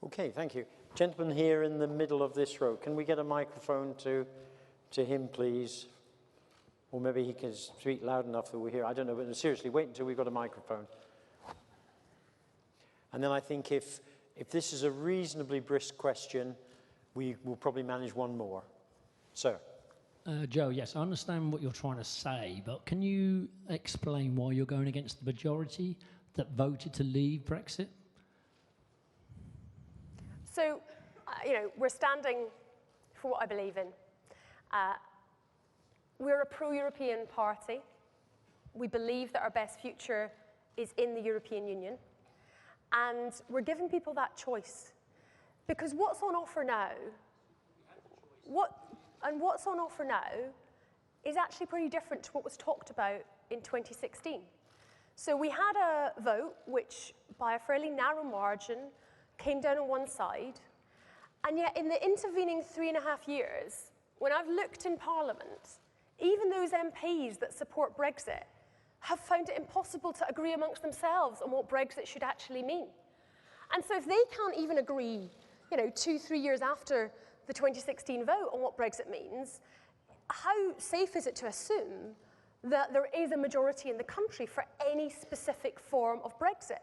Speaker 9: Okay, thank you. Gentleman here in the middle of this row. Can we get a microphone to him, please? Or maybe he can speak loud enough that we hear. I don't know, but seriously, wait until we've got a microphone. And then I think if If this is a reasonably brisk question, we will probably manage one more. Sir.
Speaker 14: Joe, yes, I understand what you're trying to say, but can you explain why you're going against the majority that voted to leave Brexit?
Speaker 7: So, we're standing for what I believe in. We're a pro-European party. We believe that our best future is in the European Union. And we're giving people that choice. Because what's on offer now, what's on offer now is actually pretty different to what was talked about in 2016. So we had a vote which, by a fairly narrow margin, came down on one side. And yet, in the intervening 3.5 years, when I've looked in Parliament, even those MPs that support Brexit have found it impossible to agree amongst themselves on what Brexit should actually mean. And so if they can't even agree, 2-3 years after the 2016 vote on what Brexit means, how safe is it to assume that there is a majority in the country for any specific form of Brexit?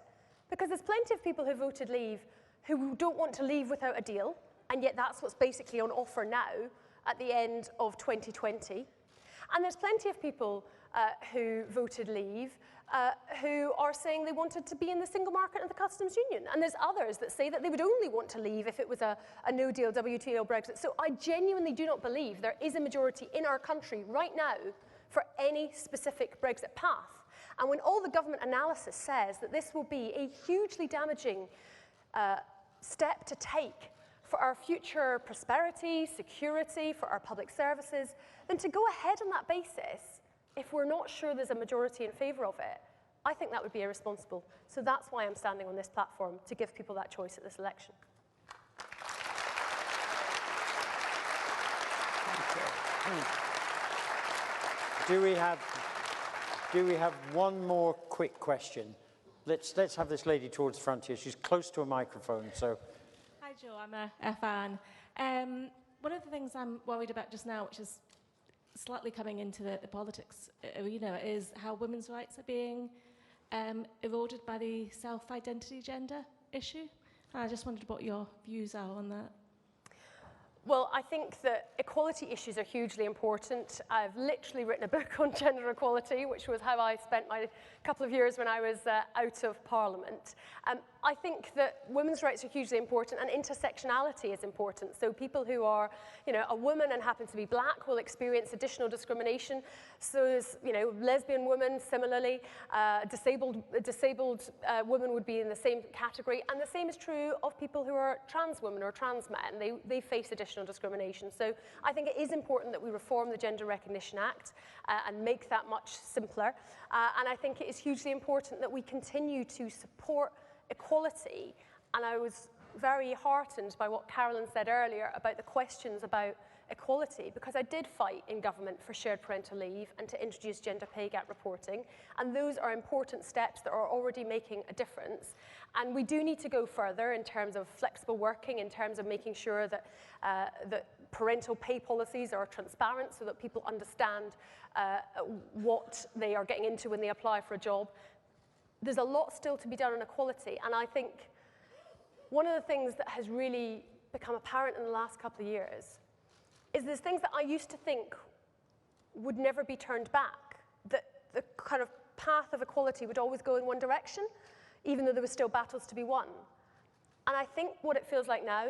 Speaker 7: Because there's plenty of people who voted leave who don't want to leave without a deal, and yet that's what's basically on offer now at the end of 2020. And there's plenty of people who voted leave who are saying they wanted to be in the single market and the customs union. And there's others that say that they would only want to leave if it was a no-deal WTO Brexit. So I genuinely do not believe there is a majority in our country right now for any specific Brexit path. And when all the government analysis says that this will be a hugely damaging step to take for our future prosperity, security, for our public services, then to go ahead on that basis, if we're not sure there's a majority in favour of it, I think that would be irresponsible. So that's why I'm standing on this platform, to give people that choice at this election.
Speaker 9: Do we have one more quick question? Let's have this lady towards the front here. She's close to a microphone, so.
Speaker 15: Hi, Joe. I'm a fan. One of the things I'm worried about just now, which is slightly coming into the politics arena, is how women's rights are being eroded by the self-identity gender issue. I just wondered what your views are on that.
Speaker 7: Well, I think that equality issues are hugely important. I've literally written a book on gender equality, which was how I spent my couple of years when I was out of Parliament. I think that women's rights are hugely important, and intersectionality is important. So people who are, a woman and happen to be black will experience additional discrimination. So as, lesbian women, similarly, disabled women would be in the same category, and the same is true of people who are trans women or trans men. They face additional discrimination. So I think it is important that we reform the Gender Recognition Act and make that much simpler. And I think it is hugely important that we continue to support equality. And I was very heartened by what Carolyn said earlier about the questions about equality, because I did fight in government for shared parental leave and to introduce gender pay gap reporting, and those are important steps that are already making a difference. And we do need to go further in terms of flexible working, in terms of making sure that that parental pay policies are transparent so that people understand what they are getting into when they apply for a job. There's a lot still to be done on equality, and I think one of the things that has really become apparent in the last couple of years is there's things that I used to think would never be turned back, that the kind of path of equality would always go in one direction, even though there were still battles to be won. And I think what it feels like now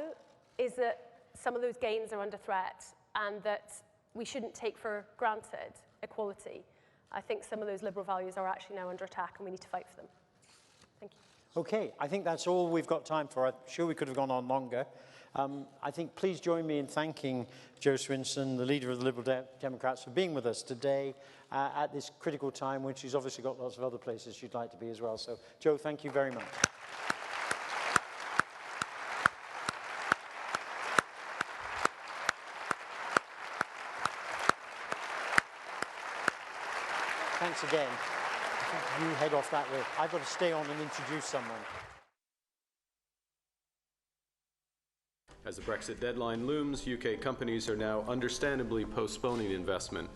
Speaker 7: is that some of those gains are under threat, and that we shouldn't take for granted equality. I think some of those liberal values are actually now under attack, and we need to fight for them. Thank you.
Speaker 9: Okay, I think that's all we've got time for. I'm sure we could have gone on longer. I think please join me in thanking Jo Swinson, the leader of the Liberal Democrats, for being with us today at this critical time when she's obviously got lots of other places she'd like to be as well. So, Jo, thank you very much. Thanks again. You head off that way. I've got to stay on and introduce someone.
Speaker 16: As the Brexit deadline looms, UK companies are now understandably postponing investment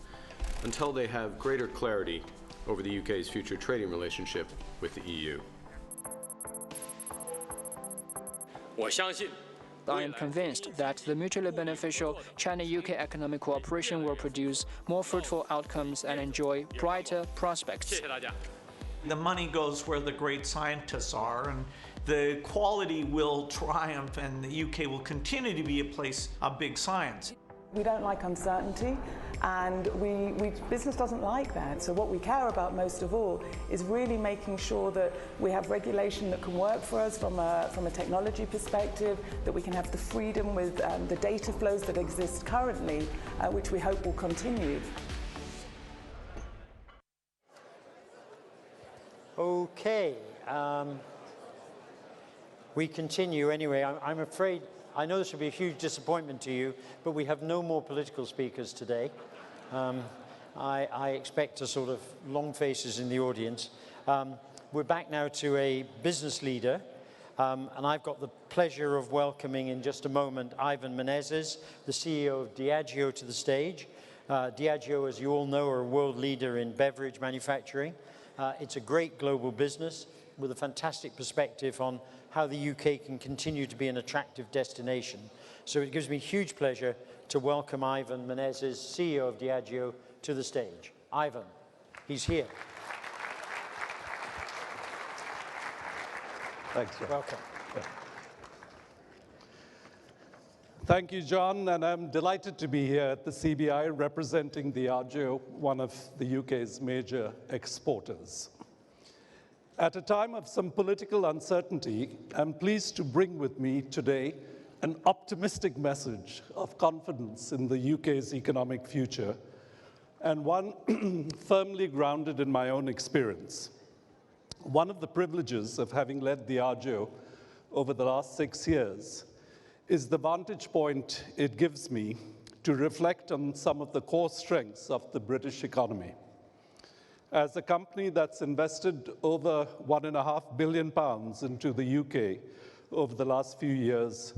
Speaker 16: until they have greater clarity over the UK's future trading relationship with the EU.
Speaker 17: I am convinced that the mutually beneficial China-UK economic cooperation will produce more fruitful outcomes and enjoy brighter prospects.
Speaker 18: The money goes where the great scientists are, and the quality will triumph, and the UK will continue to be a place of big science.
Speaker 19: We don't like uncertainty, and business doesn't like that. So what we care about most of all is really making sure that we have regulation that can work for us from a technology perspective, that we can have the freedom with the data flows that exist currently, which we hope will continue.
Speaker 9: Okay. We continue anyway. I'm afraid, I know this will be a huge disappointment to you, but we have no more political speakers today. I expect a sort of long faces in the audience. We're back now to a business leader, and I've got the pleasure of welcoming in just a moment Ivan Menezes, the CEO of Diageo, to the stage. Diageo, as you all know, are a world leader in beverage manufacturing. It's a great global business with a fantastic perspective on how the UK can continue to be an attractive destination. So it gives me huge pleasure to welcome Ivan Menezes, CEO of Diageo, to the stage. Ivan, he's here.
Speaker 20: Thanks, John.
Speaker 9: Welcome.
Speaker 20: Thank you, John, and I'm delighted to be here at the CBI representing Diageo, one of the UK's major exporters. At a time of some political uncertainty, I'm pleased to bring with me today an optimistic message of confidence in the UK's economic future, and one firmly grounded in my own experience. One of the privileges of having led Diageo over the last 6 years is the vantage point it gives me to reflect on some of the core strengths of the British economy. As a company that's invested over £1.5 billion into the UK over the last few years,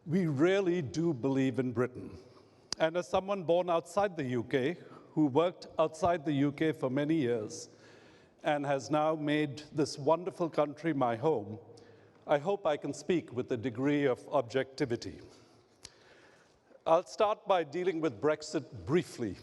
Speaker 20: we really do believe in Britain. And as someone born outside the UK, who worked outside the UK for many years, and has now made this wonderful country my home, I hope I can speak with a degree of objectivity. I'll start by dealing with Brexit briefly.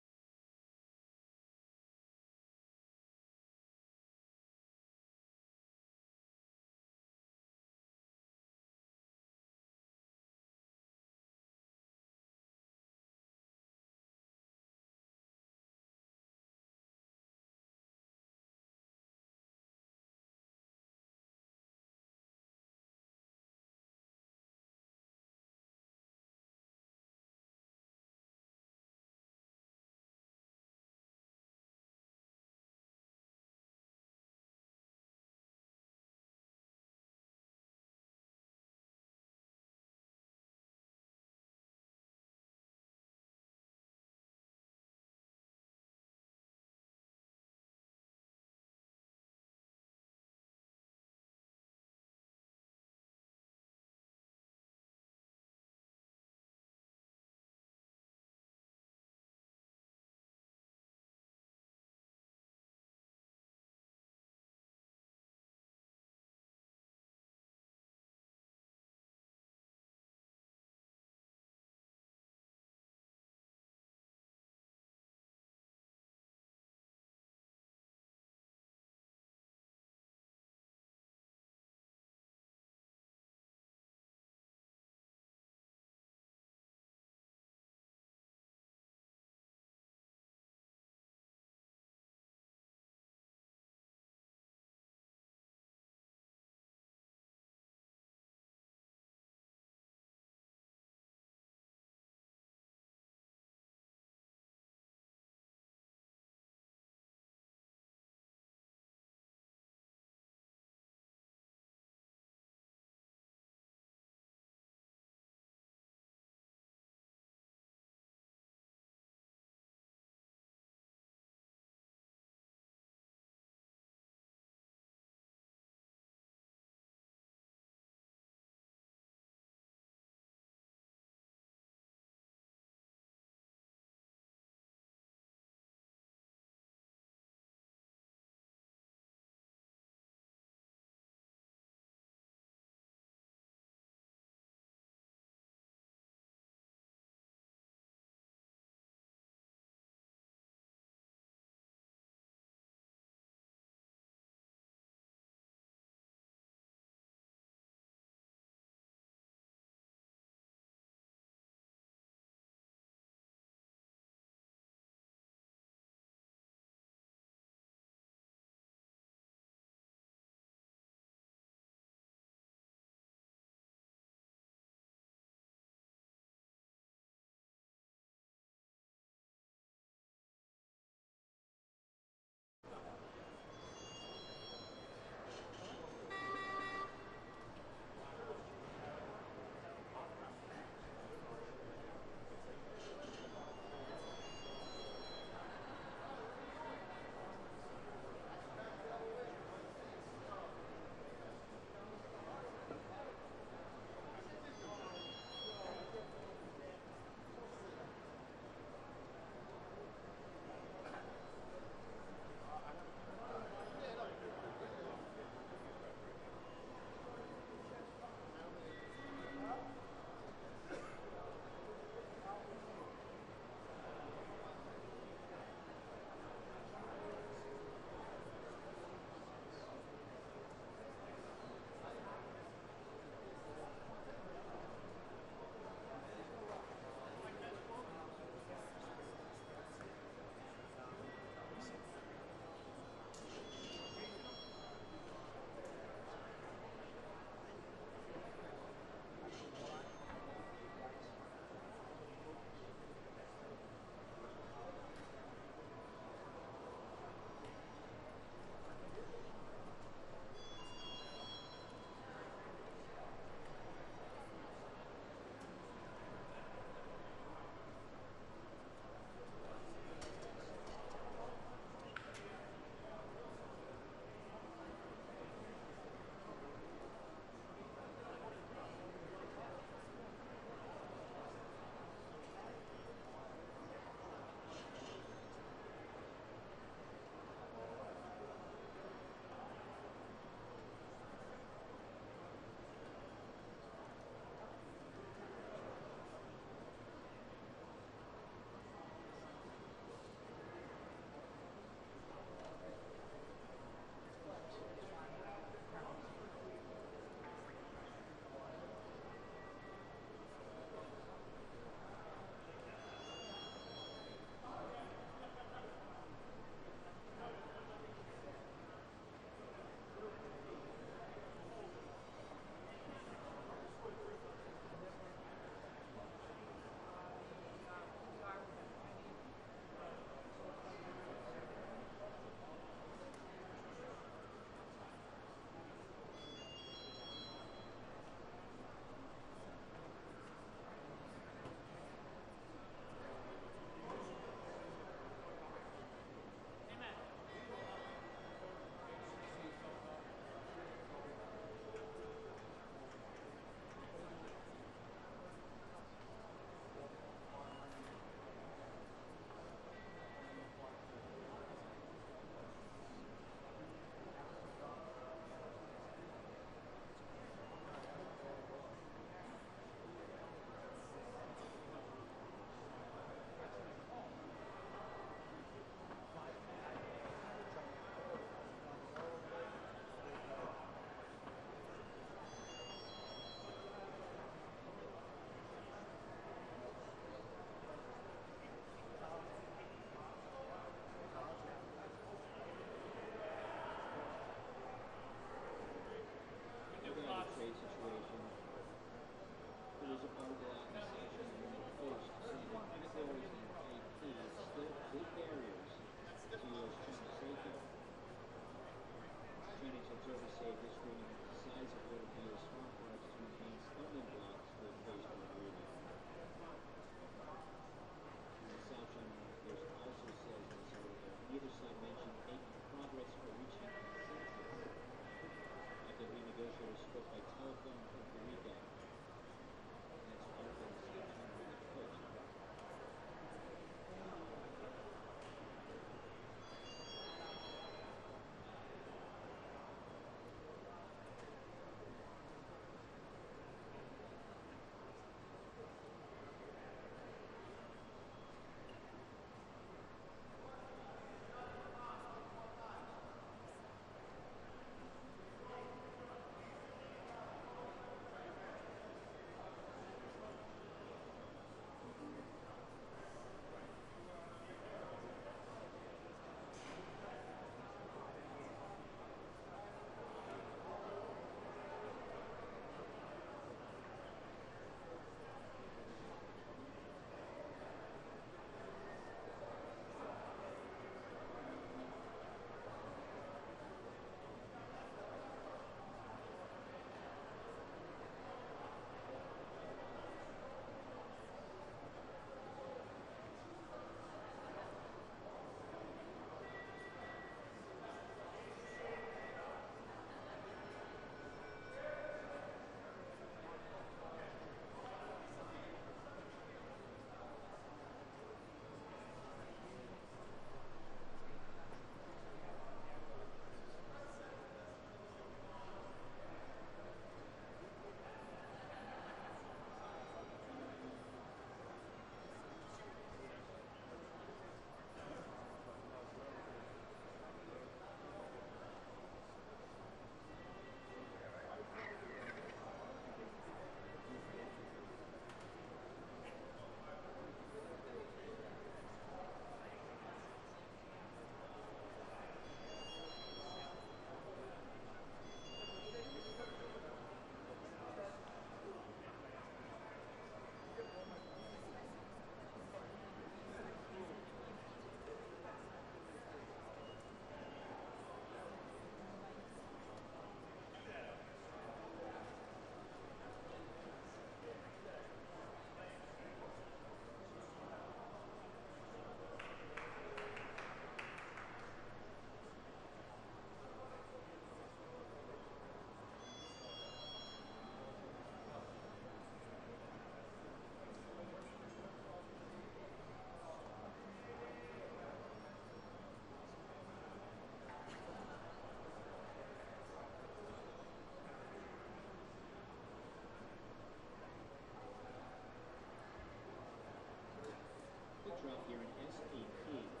Speaker 21: draft year-end SEP